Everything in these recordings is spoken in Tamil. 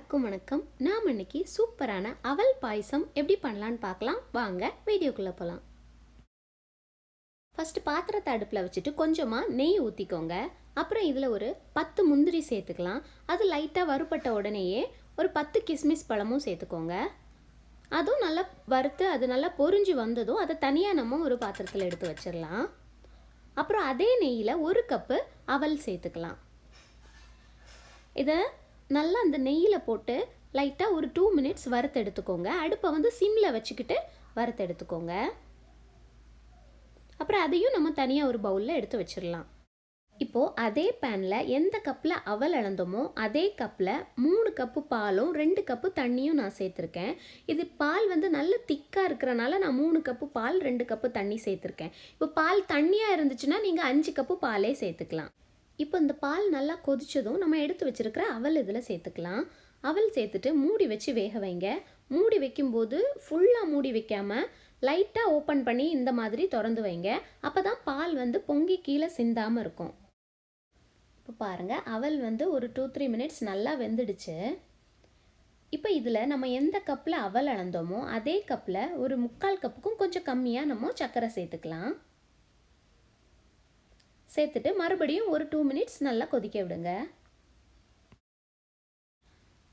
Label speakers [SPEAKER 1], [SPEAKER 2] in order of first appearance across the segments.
[SPEAKER 1] எல்லாருக்கும் வணக்கம். நாம் இன்னைக்கு சூப்பரான அவல் பாயசம் எப்படி பண்ணலான்னு பார்க்கலாம். வாங்க வீடியோக்குள்ளே போகலாம். ஃபஸ்ட்டு பாத்திரத்தை அடுப்பில் வச்சுட்டு கொஞ்சமாக நெய் ஊற்றிக்கோங்க. அப்புறம் இதில் ஒரு 10 முந்திரி சேர்த்துக்கலாம். அது லைட்டாக வறுபட்ட உடனேயே ஒரு 10 கிஸ்மிஸ் பழமும் சேர்த்துக்கோங்க. அதுவும் நல்லா வறுத்து அது நல்லா பொரிஞ்சு வந்ததும் அதை தனியாக நம்ம ஒரு பாத்திரத்தில் எடுத்து வச்சிடலாம். அப்புறம் அதே நெய்யில் 1 கப்பு அவல் சேர்த்துக்கலாம். இதை நல்லா அந்த நெய்யில் போட்டு லைட்டாக ஒரு 2 மினிட்ஸ் வறுத்து எடுத்துக்கோங்க. அடுப்பை வந்து சிம்மில் வச்சுக்கிட்டு வறுத்து எடுத்துக்கோங்க. அப்புறம் அதையும் நம்ம தனியாக ஒரு பவுலில் எடுத்து வச்சிடலாம். இப்போது அதே பேனில் எந்த கப்பில் அவல் அளந்தோமோ அதே கப்பில் 3 கப்பு பாலும் 2 கப்பு தண்ணியும் நான் சேர்த்துருக்கேன். இது பால் வந்து நல்ல திக்காக இருக்கிறனால நான் 3 கப்பு பால் 2 கப்பு தண்ணி சேர்த்துருக்கேன். இப்போ பால் தண்ணியாக இருந்துச்சுன்னா நீங்கள் 5 கப்பு பாலே சேர்த்துக்கலாம். இப்போ இந்த பால் நல்லா கொதிச்சதும் நம்ம எடுத்து வச்சுருக்கிற அவல் இதில் சேர்த்துக்கலாம். அவல் சேர்த்துட்டு மூடி வச்சு வேக வைங்க. மூடி வைக்கும்போது ஃபுல்லாக மூடி வைக்காமல் லைட்டாக ஓப்பன் பண்ணி இந்த மாதிரி திறந்து வைங்க. அப்போ தான் பால் வந்து பொங்கி கீழே சிந்தாமல் இருக்கும். இப்போ பாருங்கள், அவல் வந்து ஒரு 2-3 மினிட்ஸ் நல்லா வெந்துடுச்சு. இப்போ இதில் நம்ம எந்த கப்பில் அவல் அளந்தோமோ அதே கப்பில் ஒரு 3/4 கப்புக்கும் கொஞ்சம் கம்மியாக நம்ம சர்க்கரை சேர்த்துக்கலாம். சேர்த்துட்டு மறுபடியும் ஒரு 2 மினிட்ஸ் நல்லா கொதிக்க விடுங்க.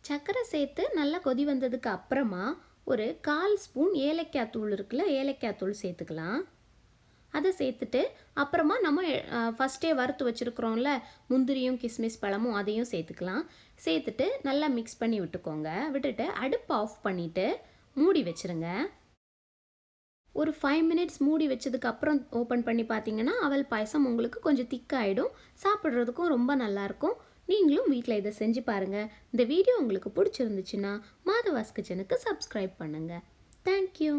[SPEAKER 1] சர்க்கரை சேர்த்து நல்லா கொதி வந்ததுக்கு அப்புறமா ஒரு 1/4 ஸ்பூன் ஏலக்காய் தூள் இருக்குல்ல, ஏலக்காய் தூள் சேர்த்துக்கலாம். அதை சேர்த்துட்டு அப்புறமா நம்ம ஃபஸ்ட்டே வறுத்து வச்சுருக்குறோம்ல முந்திரியும் கிஸ்மிஸ் பழமும் அதையும் சேர்த்துக்கலாம். சேர்த்துட்டு நல்லா மிக்ஸ் பண்ணி விட்டுக்கோங்க. விட்டுட்டு அடுப்பு ஆஃப் பண்ணிவிட்டு மூடி வச்சுருங்க. ஒரு 5 மினிட்ஸ் மூடி வச்சதுக்கு அப்புறம் ஓப்பன் பண்ணி பார்த்தீங்கன்னா அவல் பாயசம் உங்களுக்கு கொஞ்சம் திக்காயிடும். சாப்பிட்றதுக்கும் ரொம்ப நல்லாயிருக்கும். நீங்களும் வீட்டில் இதை செஞ்சு பாருங்கள். இந்த வீடியோ உங்களுக்கு பிடிச்சிருந்துச்சுன்னா மாதவாஸ் கிச்சனுக்கு சப்ஸ்கிரைப் பண்ணுங்கள். தேங்க்யூ.